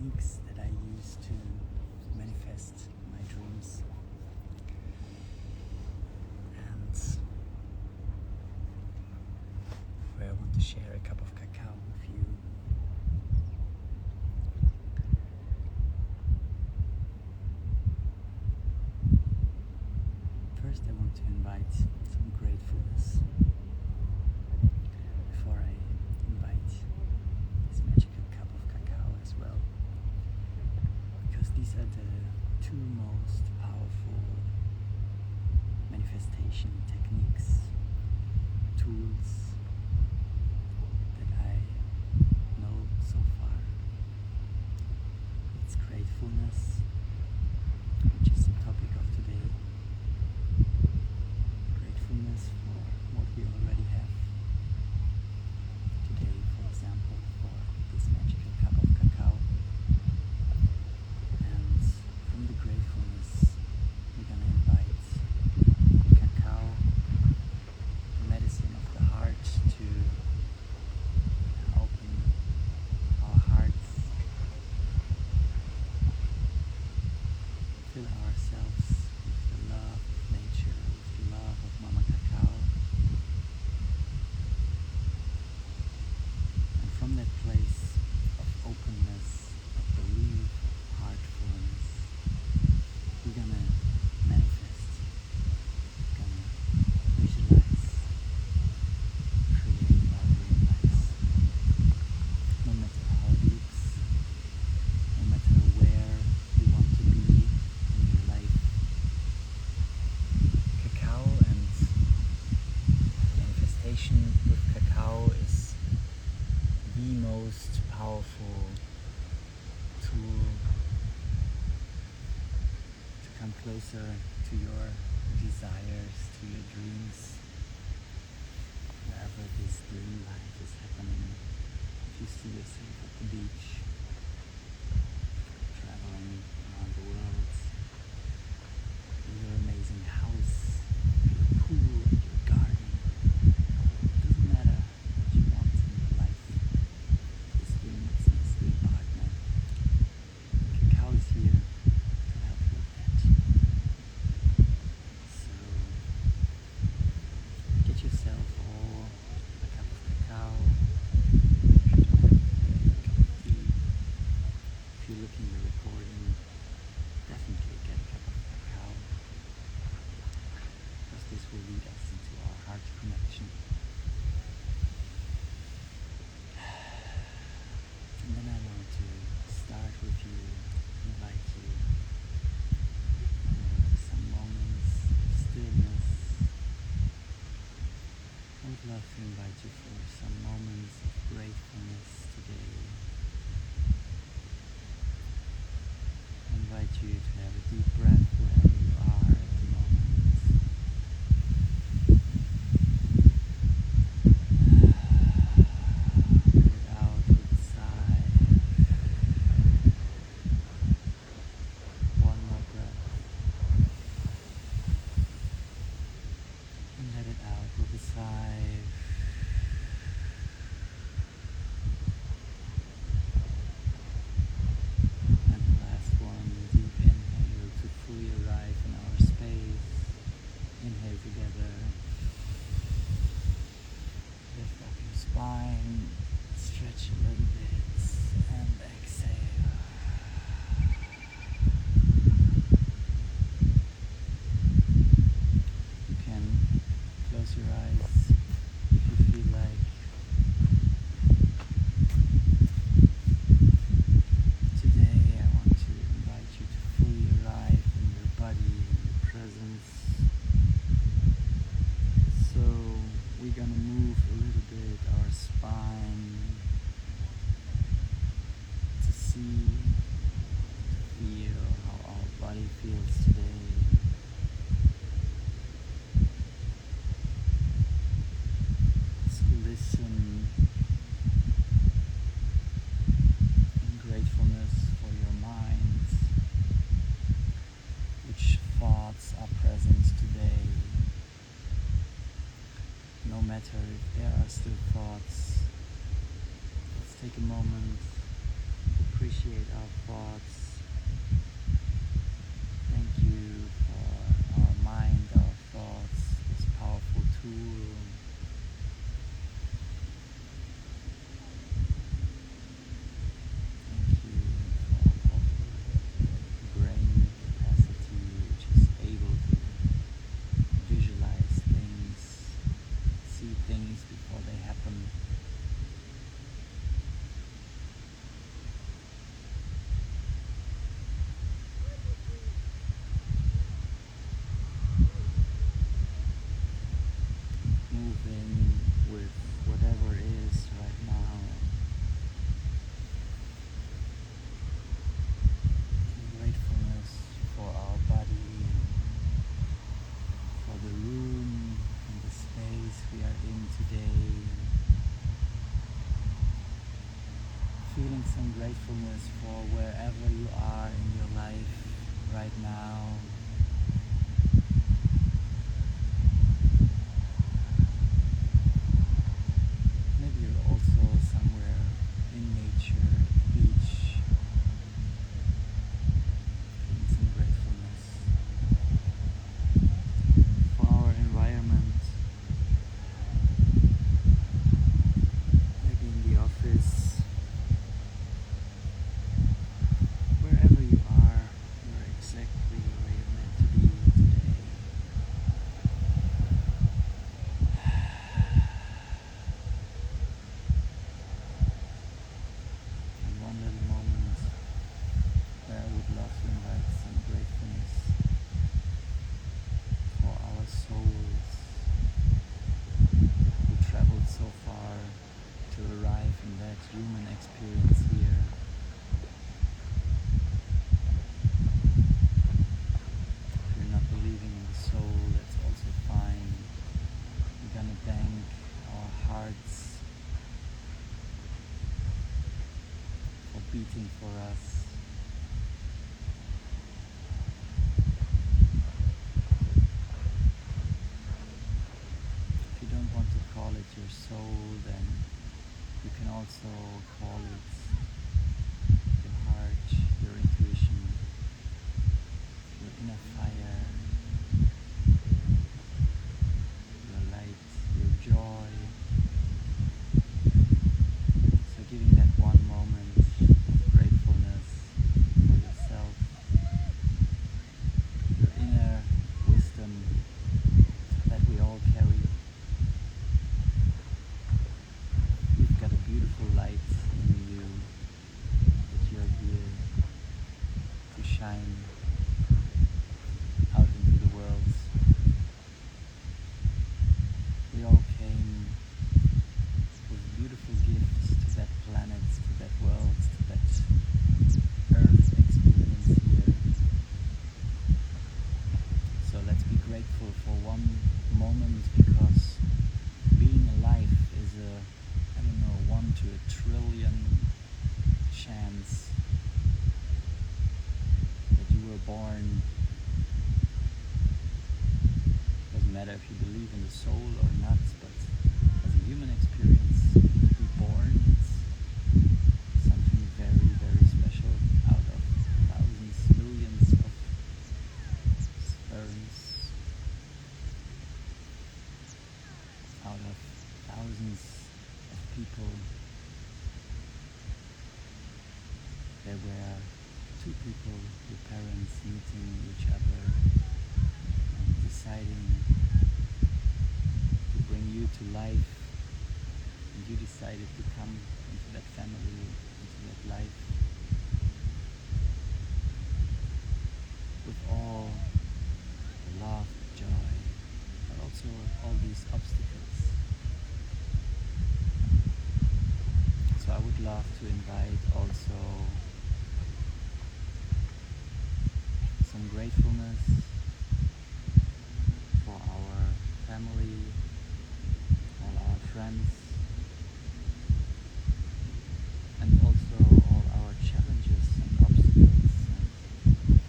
techniques that I use to manifest my dreams. And where I want to share a cup of cacao with you. First, I want to invite some gratefulness before I invite this magical cup of cacao as well, because these are the two most powerful manifestation techniques, tools that I know so far. It's gratefulness, which is the topic of today. Gratefulness for what we already have today, for example, for this magical cup of cacao. And from the gratefulness, we're going to invite cacao, the medicine of the heart, to open our hearts, fill ourselves with the love of nature, with the love of Mama Cacao. And from that place of openness, of belief, of heartfulness, we're gonna manifest, we're gonna visualize, create our real lives. No matter how it looks, no matter where you want to be in your life. Cacao and manifestation with cacao is the most powerful tool to come closer to your desires, to your dreams, wherever this dream life is happening. If you see yourself at the beach, traveling around the world, in your amazing house, your pool, and your garden, it doesn't matter what you want in your life. This dream is next to your partner. Cacao is here to help you with that. So get yourself all a cup of cacao, a cup of tea. If you're looking at the recording, definitely get a cup of cacao, because this will lead us into our heart connection. And then I want to start with you, invite you some moments of stillness. I would love to invite you for some moments of gratefulness today. I invite you to have a deep breath wherever you are at the moment. Let it out with a sigh. One more breath. And let it out with a sigh. And the last one, deep inhale to fully arrive in our space. Inhale together. Lift up your spine, stretch a little bit, and exhale. You can close your eyes if you feel like. Today I want to invite you to fully arrive in your body, in your presence. So we're gonna move a little bit our spine to see, to feel how our body feels today. Let's listen in gratefulness for your mind. Which thoughts are present today? No matter if there are still thoughts, let's take a moment to appreciate appreciate our thoughts. Thank you for our mind, our thoughts, this powerful tool. Thank you for our powerful brain capacity, which is able to visualize things, see things before they happen. Moving with whatever is right now. Gratefulness for our body, for the room and the space we are in today. Feeling some gratefulness for wherever you are in your life right now. Maybe you're also somewhere in nature, beach, feeling some gratefulness for our environment. Maybe in the office, wherever you are, you're exactly where you're meant to be today. And one little moment where I would love to invite some gratefulness for our souls who traveled so far to arrive in that human experience here. If you're not believing in the soul, that's also fine. We're gonna thank our hearts for beating for us. If you don't want to call it your soul, then you can also call it your heart, your intuition, your inner fire, your light, your joy. So giving that one moment of gratefulness for yourself, your inner wisdom that we all carry. You've got a beautiful light in you that you're here to shine out into the world. We all came with beautiful gifts to that planet, to that world, to that earth experience here. So let's be grateful for one moment, because being alive is a, 1 to a trillion chance that you were born. Doesn't matter if you believe in the soul or not, but as a human experience, to be born, it's something very, very special. Out of thousands, millions of sperms, out of thousands of people, there were two people, your parents, meeting each other and deciding to bring you to life, and you decided to come into that family, into that life with all the love, joy, but also all these obstacles. So I would love to invite also some gratefulness for our family, all our friends, and also all our challenges and obstacles, and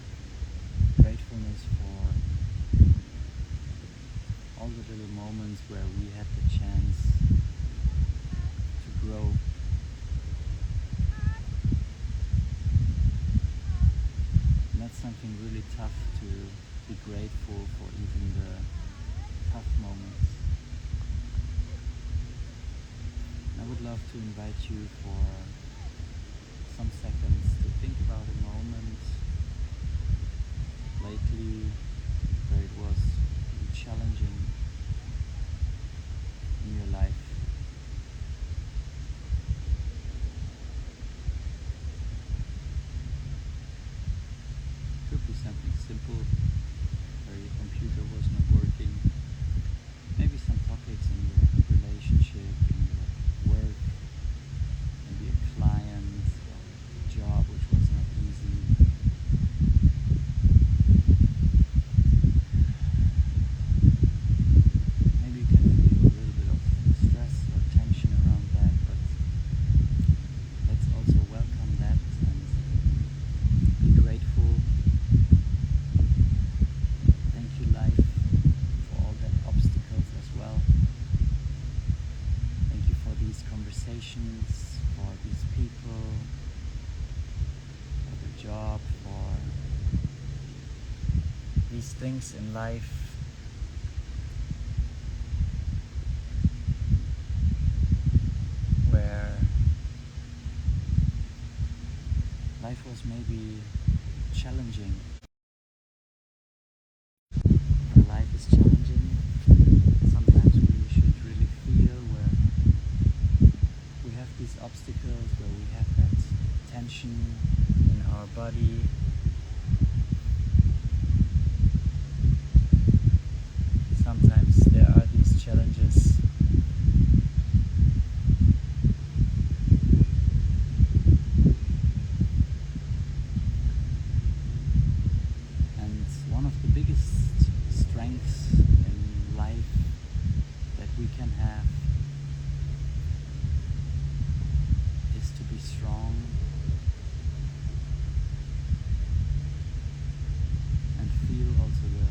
gratefulness for all the little moments where we had the chance to grow, something really tough to be grateful for even the tough moments. I would love to invite you for some seconds to think about a moment lately where it was really challenging in your life. Could be something simple where your computer was not working. Maybe some topics in your relationship, in your work, maybe a client or a job which was not easy. Maybe you can feel a little bit of stress or tension around that, but let's also welcome that and be grateful. Thank you, life, for all that obstacles as well. Thank you for these conversations, for these people, for the job, for these things in life. Where life was maybe challenging. Where life is challenging, sometimes we should really feel where we have these obstacles, where we have that tension in our body. Sometimes there are these challenges. And one of the biggest strengths in life that we can have is to be strong and feel also the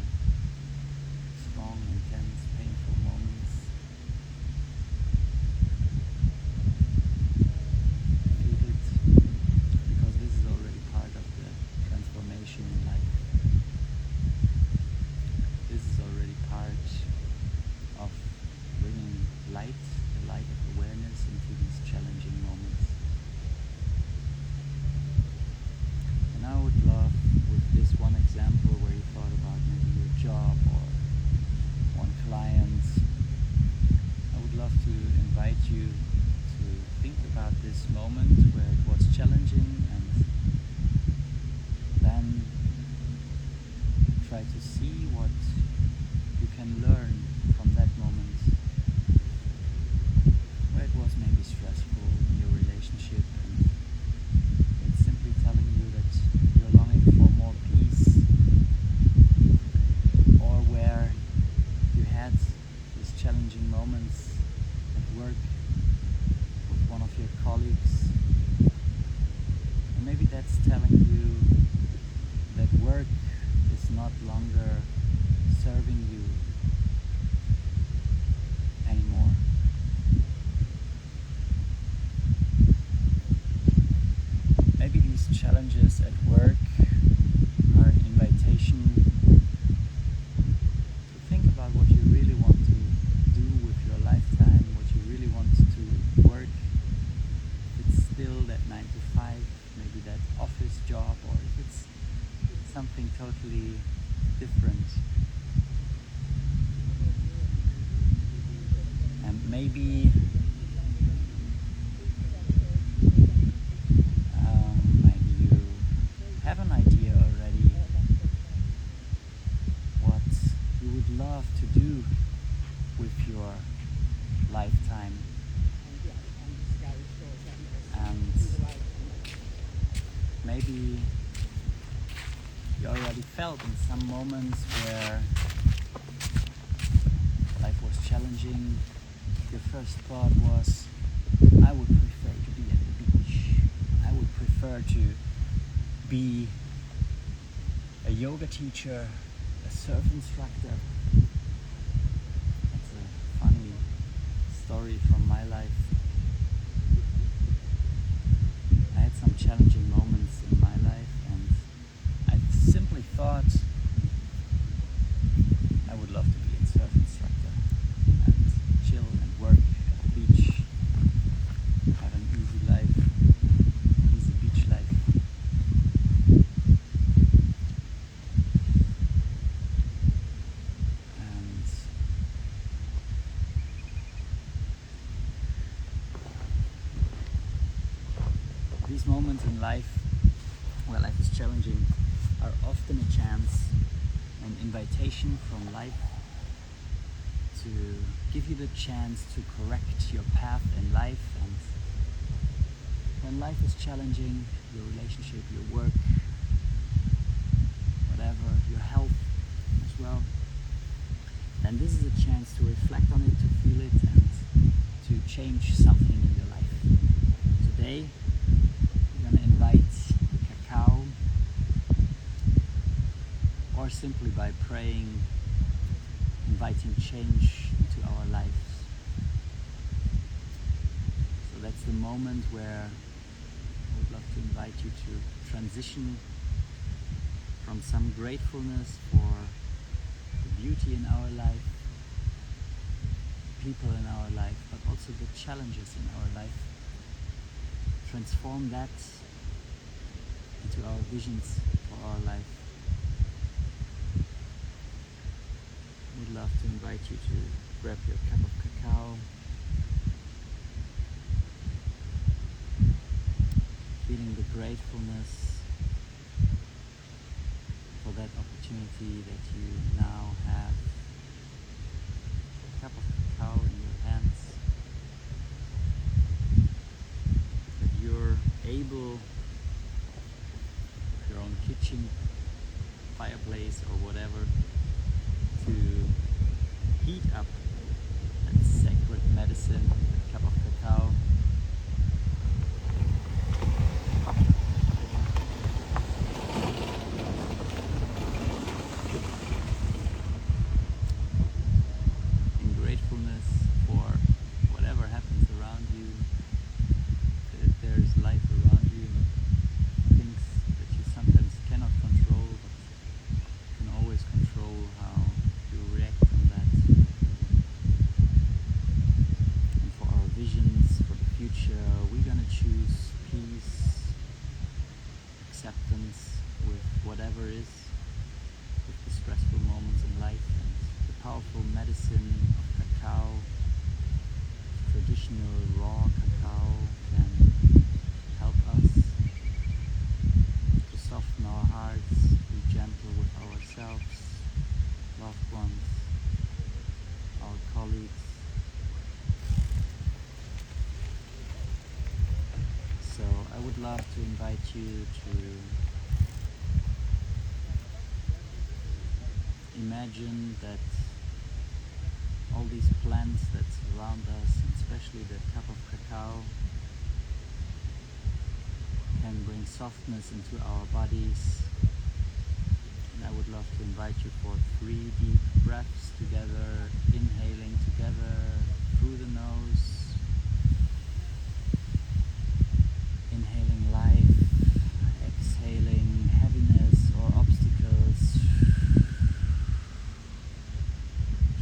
strong, intense, painful moments. Feel it, because this is already part of the transformation in life. This is already part of bringing light, the light of awareness into these challenging moments. And I would love, with this one example where you thought about maybe your job or one client, I would love to invite you to think about this moment where it was challenging, and then try to see what you can learn from that moment, where it was maybe stressful in your relationship, and it's simply telling you that you're longing for more peace, or where you had these challenging moments at work with one of your colleagues, and maybe that's telling you that work is not longer serving you anymore. Maybe these challenges at work are an invitation to think about what you really want to do with your lifetime, what you really want to work. If it's still that 9 to 5, maybe that office job, or if it's something totally different. And maybe you have an idea already what you would love to do with your lifetime. And maybe you already felt in some moments where life was challenging, your first thought was, I would prefer to be at the beach. I would prefer to be a yoga teacher, a surf instructor. That's a funny story from my life. I had some challenging moments in my life, and I simply moments in life where life is challenging are often a chance, an invitation from life to give you the chance to correct your path in life. And when life is challenging, your relationship, your work, whatever, your health as well, then this is a chance to reflect on it, to feel it, and to change something in your life. Today, we're going to invite Cacao, or simply by praying, inviting change into our lives. So that's the moment where I would love to invite you to transition from some gratefulness for the beauty in our life, people in our life, but also the challenges in our life. Transform that into our visions for our life. We'd love to invite you to grab your cup of cacao, feeling the gratefulness for that opportunity that you now have. A cup of cacao in your hands, that you're able, with your own kitchen, fireplace or whatever, to heat up that sacred medicine, that cup of cacao. In gratefulness for whatever happens around you, that there's life around you, things that you sometimes cannot control, but can always control how you react on that. And for our visions for the future, we're gonna choose peace, acceptance with whatever is, with the stressful moments in life, and the powerful medicine of cacao, traditional raw cacao, can help us to soften our hearts, be gentle with ourselves, loved ones, our colleagues. So I would love to invite you to imagine that all these plants that surround us, and especially the cup of cacao, can bring softness into our bodies. And I would love to invite you for 3 deep breaths together, inhaling together through the nose, inhaling life, exhaling heaviness or obstacles.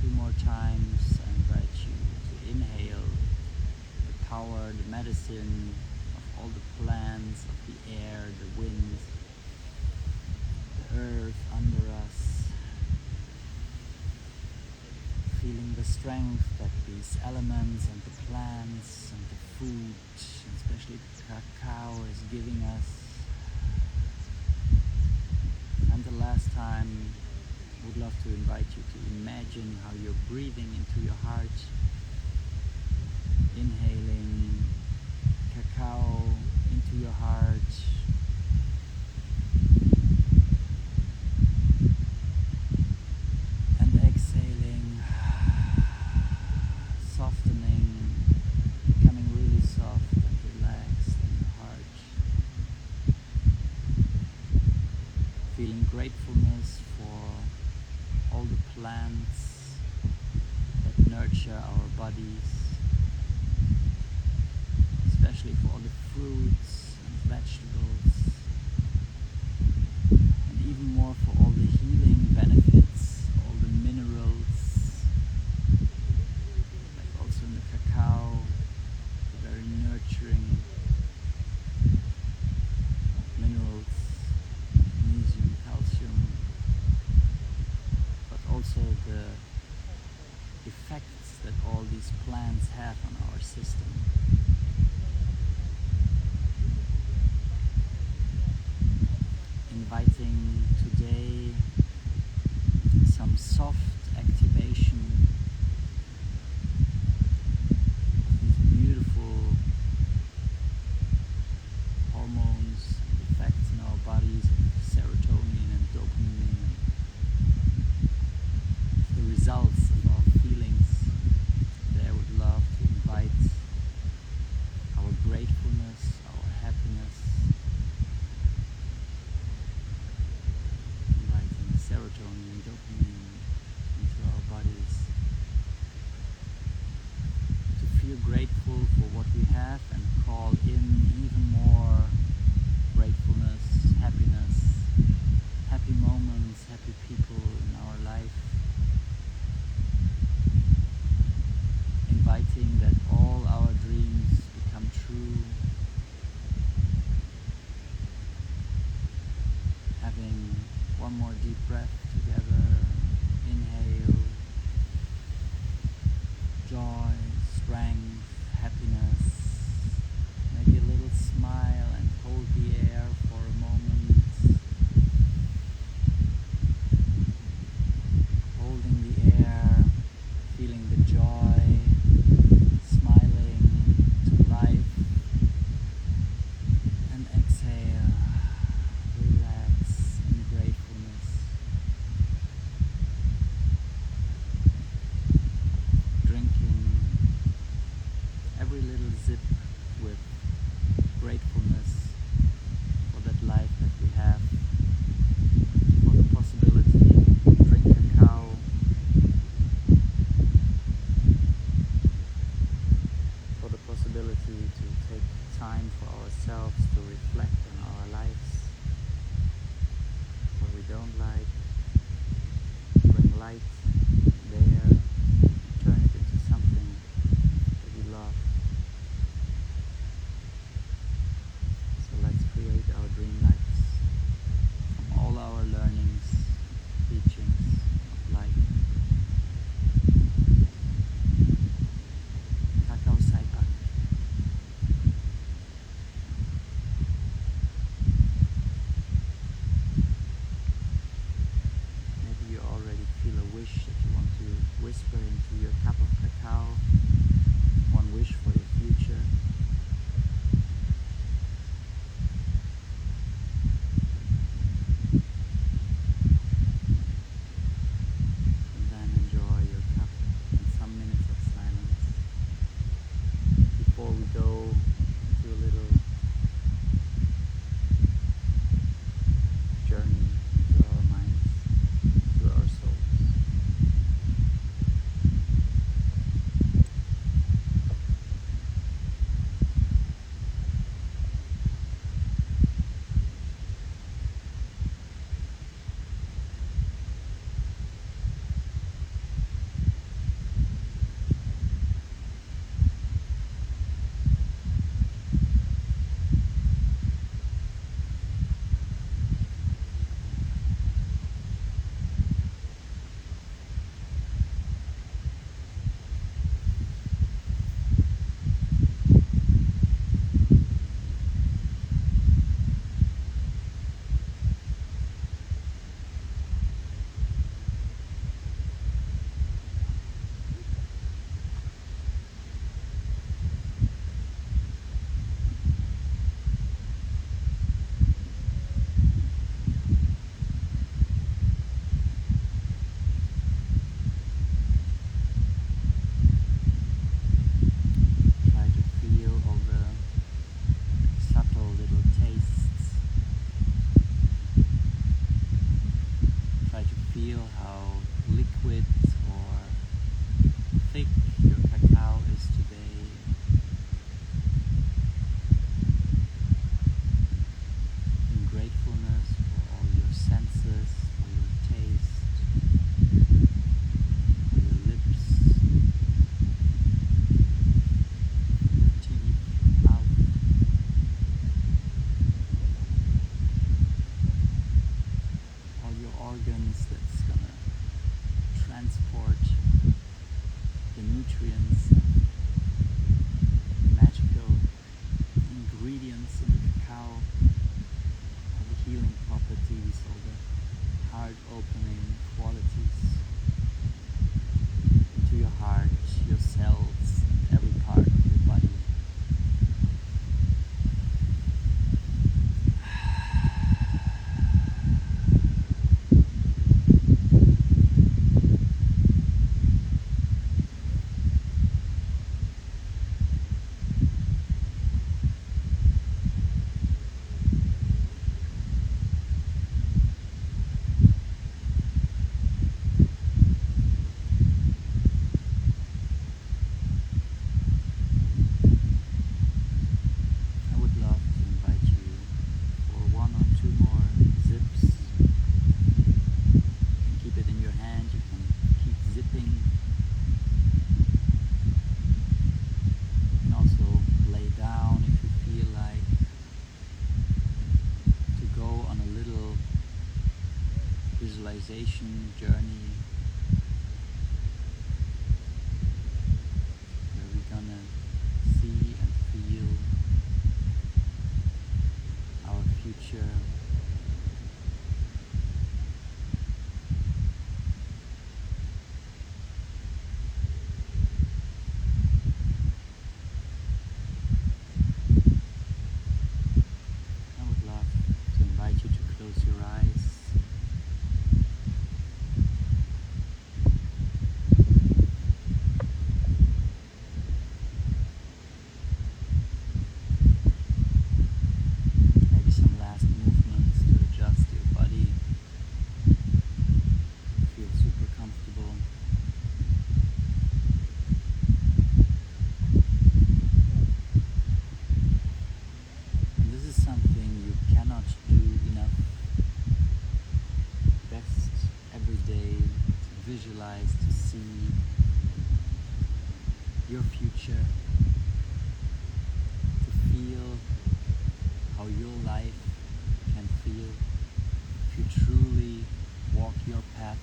2 more times. I invite you to inhale the power, the medicine of all the plants, of the air, the wind, the earth under us, feeling the strength that these elements and the plants and the food, and especially the cacao, is giving us. And the last time, I would love to invite you to imagine how you're breathing into your heart, inhaling cacao into your heart, and exhaling, softening, becoming really soft and relaxed in your heart, feeling gratefulness for all the plants that nurture our bodies, especially for all the fruits and vegetables, and even more for all the healing benefits, all the minerals, like also in the cacao, the very nurturing minerals, magnesium, calcium, but also the effects that all these plants have on our system. One more deep breath together. Inhale. Joy, strength, happiness. Maybe a little smile and hold the air for a moment. Holding the air, feeling the joy, smiling to life. And exhale, relax in gratefulness. Drinking every little sip with gratefulness for that life that we have, for the possibility to drink cacao, for the possibility to take time for ourselves to reflect on our lives, what we don't like, bring light there, turn it into something that we love. So let's create our dream lives from all our learnings, teachings of life. Cacao Saipan. Maybe you already feel a wish that you want to whisper into your cup of cacao. One wish for your future. And then enjoy your cup in some minutes of silence before we go to a little journey to our minds, to our souls. Try to feel all the subtle little tastes. Try to feel how liquid or thick your cacao is today. In gratefulness for all your senses, for your taste, for your lips, your teeth, mouth. All your organs that's gonna transport the nutrients, the magical ingredients in the cacao, all the healing properties, all the heart opening qualities into your heart, your cells, every part of your body. visualization journey where we're gonna see and feel our future. I would love to invite you to close your eyes. Maybe some last movements to adjust your body. Feel super comfortable. And this is something you cannot do enough. Best every day to visualize, to see your future, to feel how your life can feel if you truly walk your path.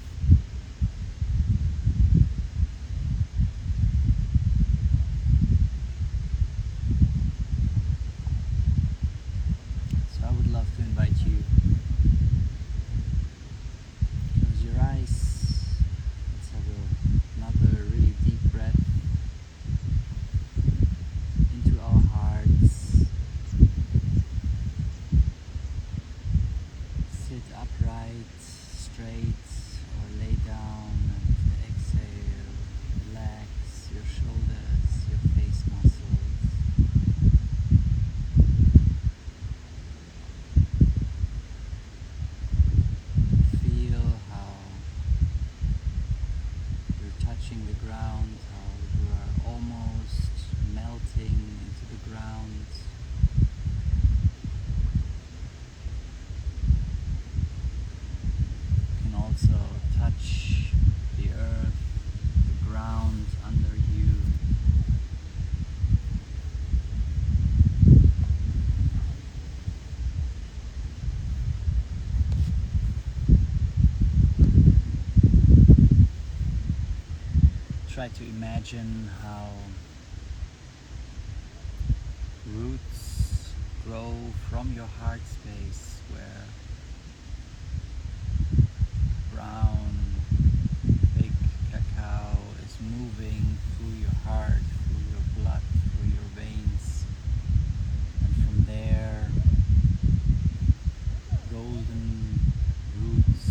So I would love to invite you, close your eyes. Let's have another really deep breath into our hearts. Sit upright, straight, or lay down and exhale. Relax your shoulders, your face muscles. Feel how you're touching the ground, how you are almost melting into the ground. You can also touch the earth, the ground under you. Try to imagine how roots grow from your heart space, where brown, big cacao is moving through your heart, through your blood, through your veins. And from there, golden roots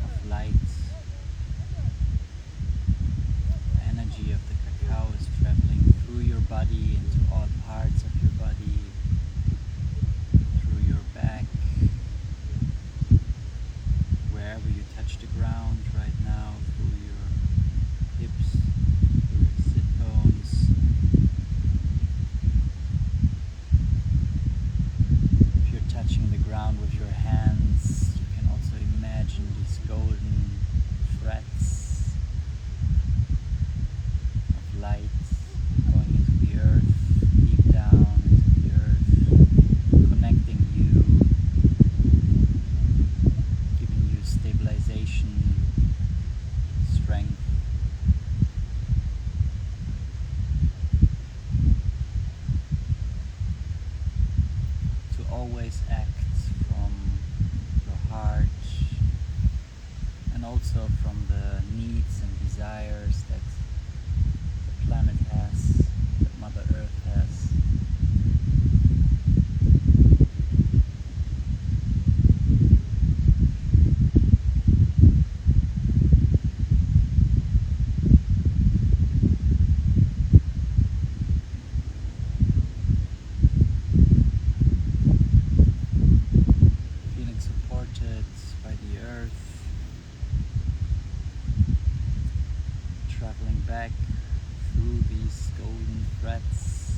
of light. The energy of the cacao is traveling through your body into all parts of your body, through your back, wherever you touch the ground right now, through your hips, through your sit bones. If you're touching the ground with your hands, you can also imagine these golden threads of light going into the earth, deep down into the earth, connecting you, giving you stabilization, strength. To always act from your heart and also from the needs and desires that the planet has, that Mother Earth has. Feeling supported by the earth, traveling back through these golden threads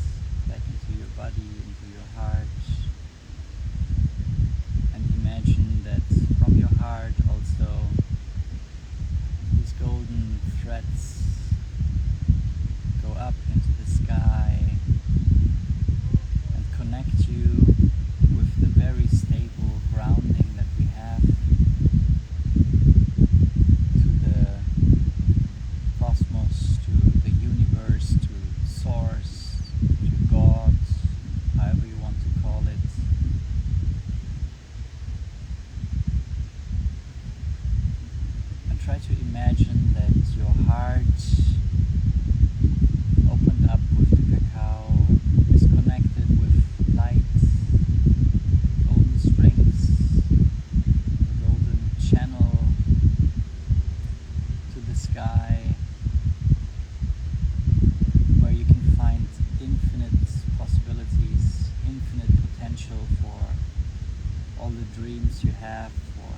the dreams you have, for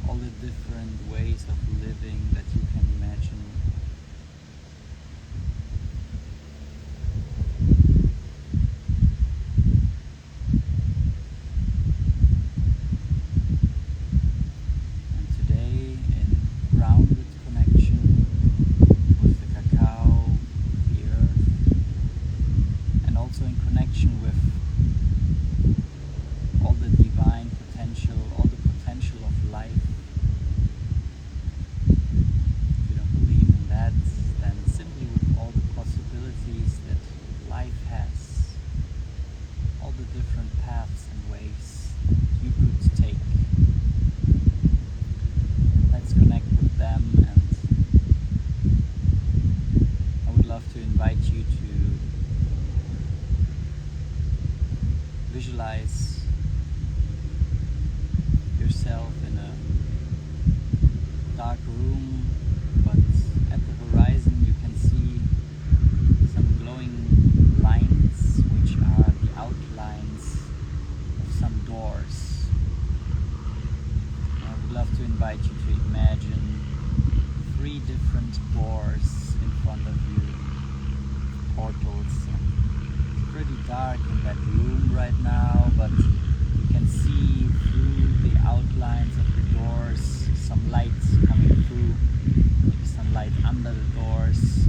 all the different ways of living that you can imagine. And today, in grounded connection with the cacao, the earth, and also in connection with all the divine potential, all the potential of life. If you don't believe in that, then simply with all the possibilities that life has, all the different paths and ways you could take. Let's connect with them, and I would love to invite you to visualize yourself in a dark room, but at the horizon you can see some glowing lines, which are the outlines of some doors. I would love to invite you to imagine 3 different doors in front of you, portals. It's pretty dark in that room right now, but you can see through the outlines of the doors some lights coming through, maybe some light under the doors.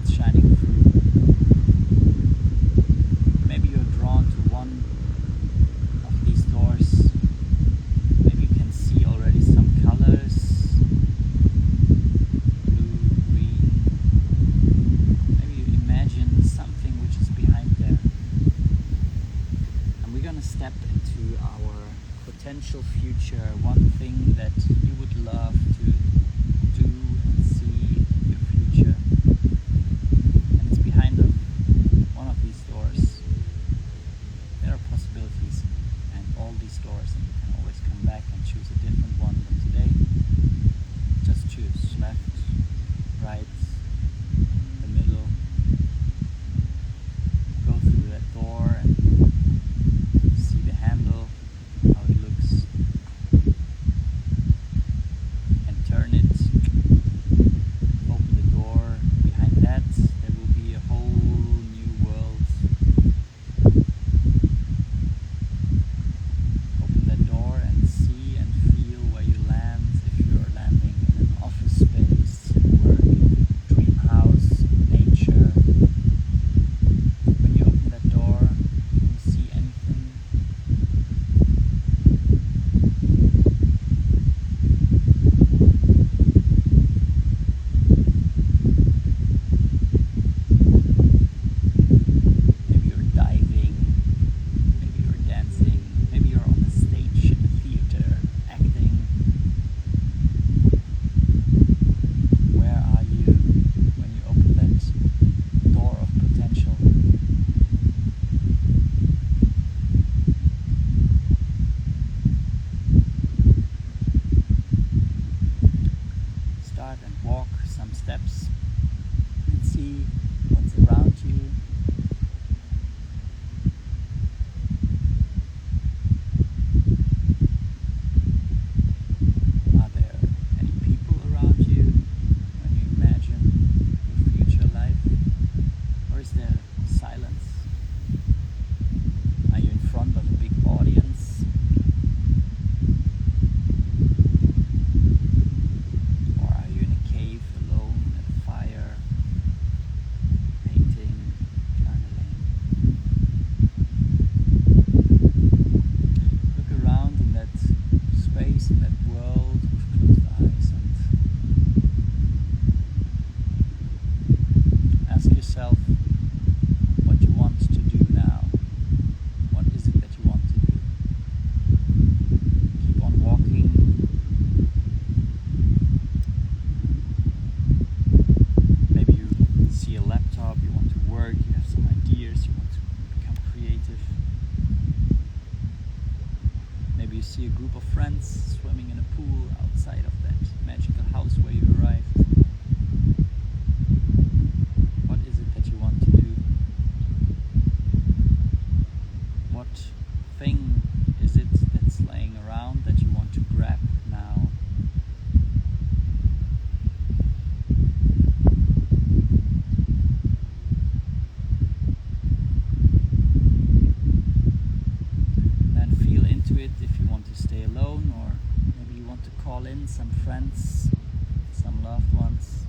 It's shining through. Maybe you're drawn to one of these doors. Maybe you can see already some colors, blue, green. Maybe you imagine something which is behind there. And we're gonna step into our potential future, one thing that you would love to do and see in your future. And it's behind one of these doors. There are possibilities behind all these doors, and you can always come back and choose a different one. But today, just choose left, right, the middle. Go through that door and see the handle, how it looks, and turn it. Open the door. Behind that, there will be a whole new world. Open that door and see and feel where you land. If you're landing in an office space, work, dream house, nature. When you open that door, can you see anything? Maybe you're diving, maybe you're dancing, maybe you're on a stage in a theater, acting. Where are you when you open that door of potential? Start and walk some steps and see what's around you. Are there any people around you when you imagine your future life? Or is there silence? Are you in front of a big audience? Or are you in a cave alone at a fire, painting, journaling? Look around in that space, in that world with closed eyes, and ask yourself what you want to do now. What is it that you want to do? Keep on walking. Maybe you see a laptop, you want to work, you have some ideas, you want to become creative. Maybe you see a group of friends swimming in a pool outside of that magical house where you arrived. What is it that you want to do? What thing is it that's laying around that you want to grab now? Then feel into it if you want to stay alone, or maybe you want to call in some friends, some loved ones.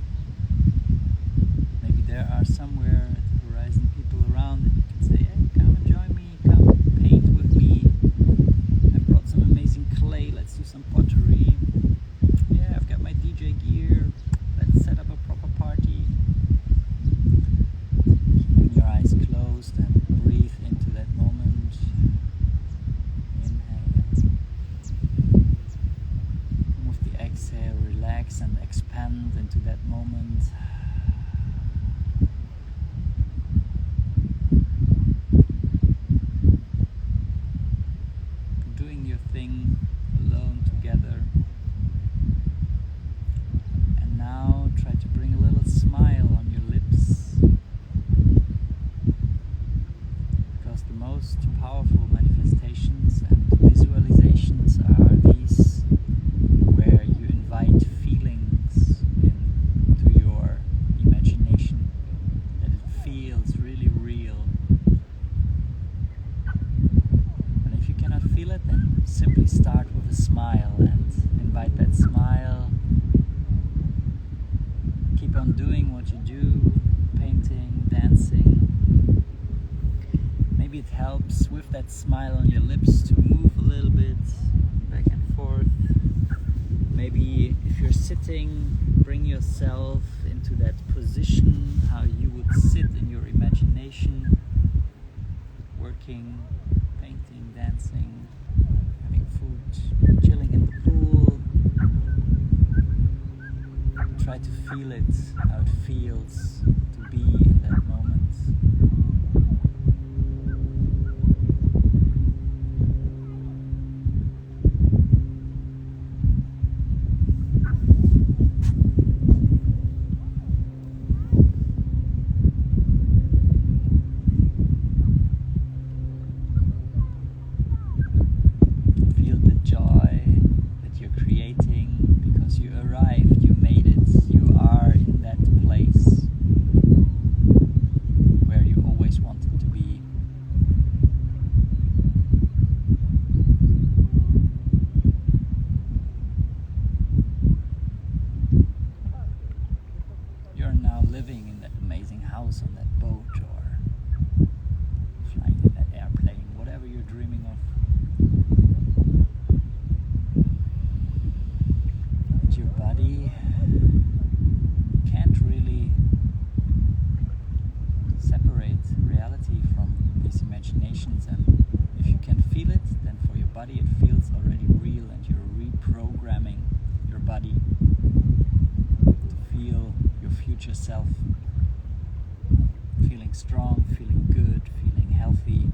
Maybe there are somewhere at the horizon people around and you can say, hey, come and join me, come paint with me. I brought some amazing clay, let's do some pottery. Yeah, I've got my DJ gear, let's set up a proper party. Keeping your eyes closed and breathe into that moment. Inhale. And with the exhale, relax and expand into that moment. Doing your thing alone together. And now try to bring a little smile on your lips. Because the most powerful manifestations and visualizations are these where you invite feelings into your imagination, that it feels really real. And if you cannot feel it, then simply start with a smile and invite that smile. Keep on doing what you do, painting, dancing. Maybe it helps with that smile on your lips to move a little bit back and forth. Maybe if you're sitting, bring yourself into that position, how you would sit in your imagination, working, painting, dancing, having food, chilling in the pool. Try to feel it, how it feels to be in that moment. Feel the joy that you're creating because you arrived, you made it, you are in that place where you always wanted to be. You're now living in that amazing house, on that boat, or flying in that airplane, whatever you're dreaming of. And your body can't really separate reality from these imaginations, and if you can feel it, then for your body it feels already real, and you're reprogramming your body to feel your future self. Feeling strong, feeling good, feeling healthy.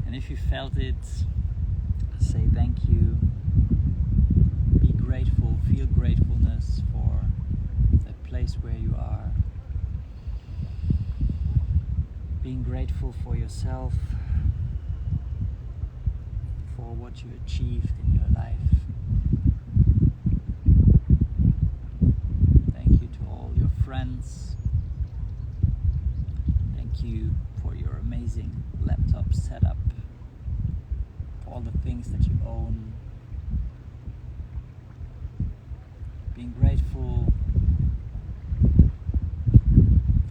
And if you felt it, say thank you. Be grateful, feel gratefulness for that place where you are. Being grateful for yourself, for what you achieved in your life. Thank you to all your friends. Thank you for your amazing laptop setup, for all the things that you own. Being grateful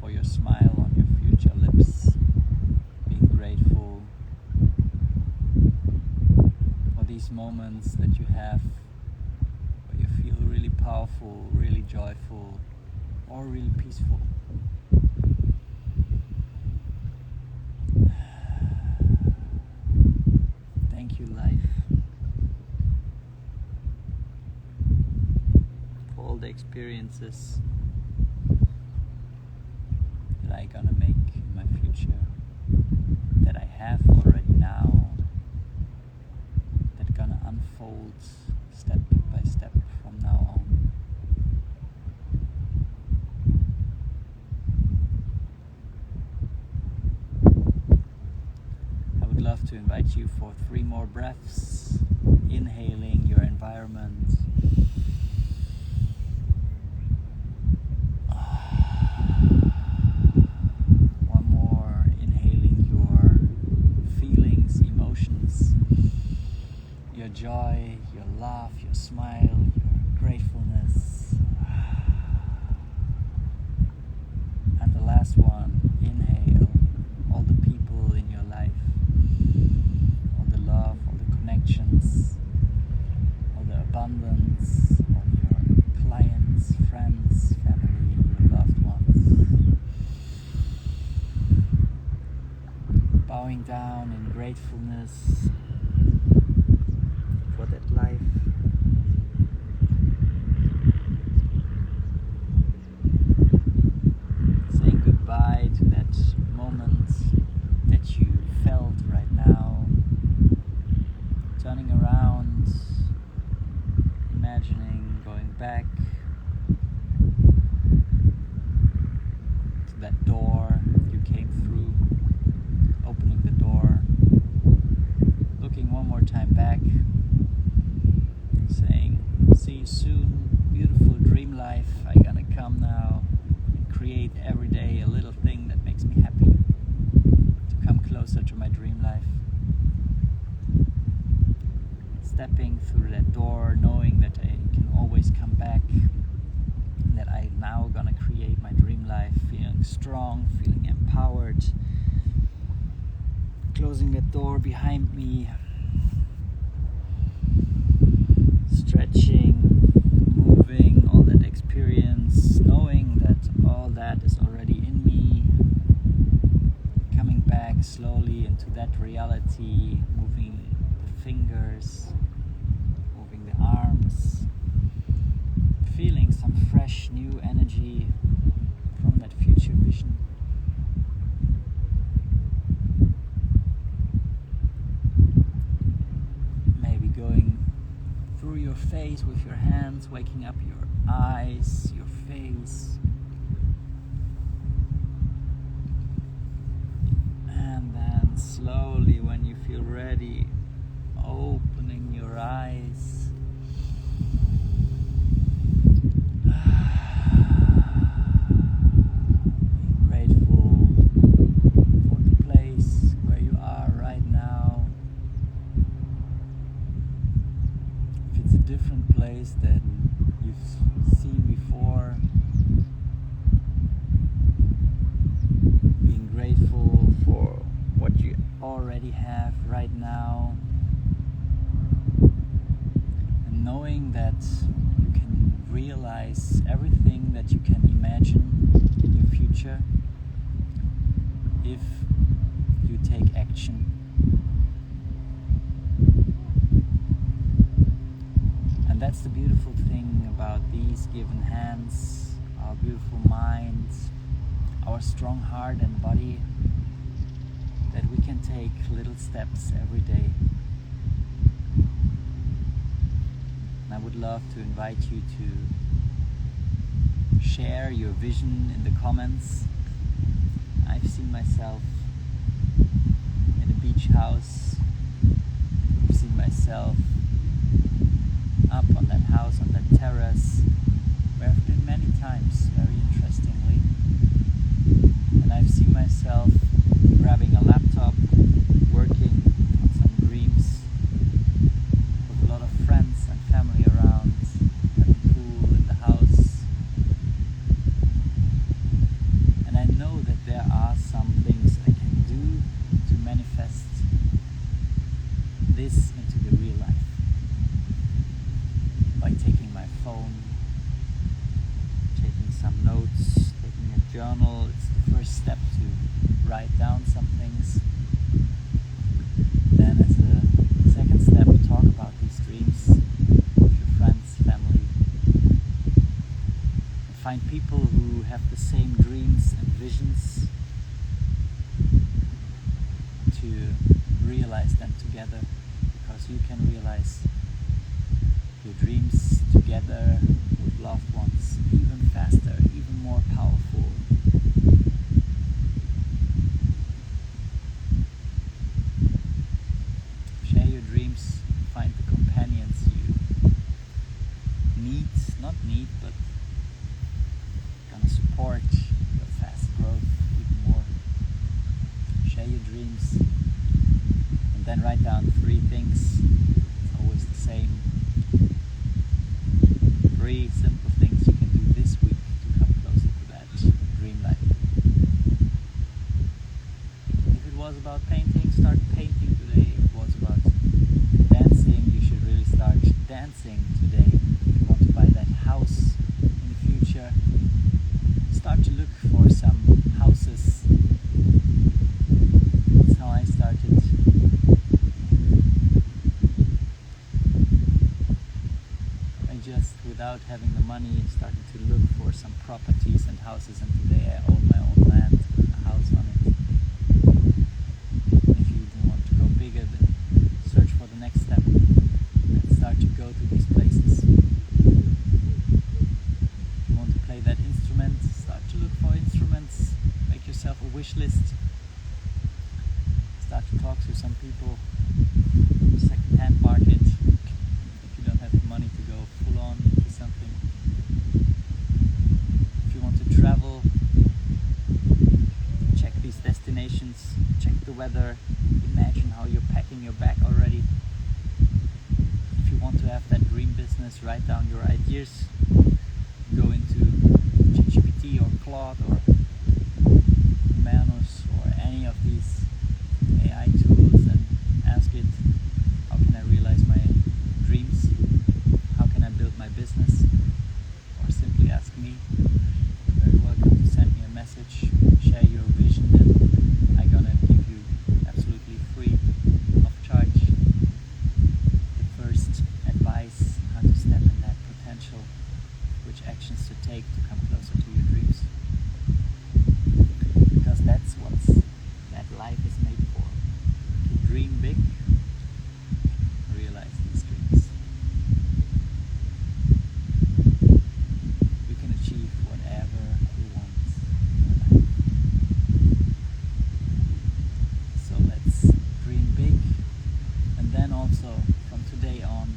for your smile on your future lips. Being grateful for these moments that you have where you feel really powerful, really joyful, or really peaceful. Thank you, life, for all the experiences that I'm gonna make in my future, that I have already now, that gonna unfold step by step from now on. invite you for 3 more breaths, inhaling your environment. One more, inhaling your feelings, emotions, your joy, your laugh, your smile, your gratefulness. And the last one, inhale all the people in your life, all the love, all the connections, all the abundance, all your clients, friends, family, your loved ones. Bowing down in gratefulness for that life. Saying goodbye to that moment that you felt right now. Turning around, imagining going back to that door you came through, opening the door, looking one more time back, saying, see you soon, beautiful dream life, I'm gonna come now and create every day a little thing that makes me happy to come closer to my dream life. Stepping through that door, knowing that I can always come back, that I'm now gonna create my dream life, feeling strong, feeling empowered. Closing that door behind me, stretching, moving, all that experience, knowing that all that is already in me, coming back slowly into that reality, moving the fingers, moving the arms, feeling some fresh new energy from that future vision. Maybe going through your face with your hands, waking up your eyes, your face. And then slowly, when you feel ready, opening your eyes. Being grateful for the place where you are right now. If it's a different place than you've seen before, being grateful for what you already have right now, and knowing that you can realize everything that you can imagine in your future if you take action. And that's the beautiful thing about these given hands, our beautiful minds, our strong heart and body, that we can take little steps every day. And I would love to invite you to share your vision in the comments. I've seen myself in a beach house. I've seen myself up on that house, on that terrace, where I've been many times, very interestingly. And I've seen myself grabbing a laptop, working on some dreams, with a lot of friends and family around, at the pool, in the house. And I know that there are some things I can do to manifest this into the real life. By taking my phone, taking some notes, taking a journal. It's the first step to write down some things. Then as a second step, talk about these dreams with your friends, family. And find people who have the same dreams and visions to realize them together, because you can realize your dreams together with loved ones even faster, even more powerful. support your fast growth even more. Share your dreams, and then write down 3 things. It's always the same. 3 simple things you can do this week to come closer to that dream life. If it was about painting, start painting today. If it was about dancing, you should really start dancing today. If you want to buy that house in the future, start to look for some houses. That's how I started. I just, without having the money, started to look for some properties and houses, and today I own my own land with a house on it. If you want to go bigger, then search for the next step and start to go to these places. If you want to play that instrument, start to look for instruments. Make yourself a wish list. Start to talk to some people in the second-hand market if you don't have the money to go full on into something. If you want to travel, check these destinations, check the weather, imagine how you're packing your bag already. If you want to have that dream business, write down your ideas, go into ChatGPT or Claude or Manus or any of these AI tools and ask it, how can I realize my dreams? How can I build my business? Or simply ask me. You're very welcome to send me a message, share your vision, and I'm gonna give you absolutely free of charge the first advice how to step in that potential, which actions to take to come closer to your dreams. Because that's what that life is made for. To dream big, realize these dreams. You can achieve whatever you want in your life. So let's dream big, and then also from today on,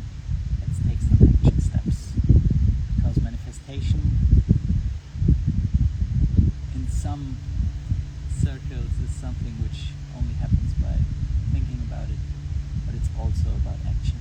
let's take some action steps. Because manifestation in some circles is something which only happens by thinking about it, but it's also about action.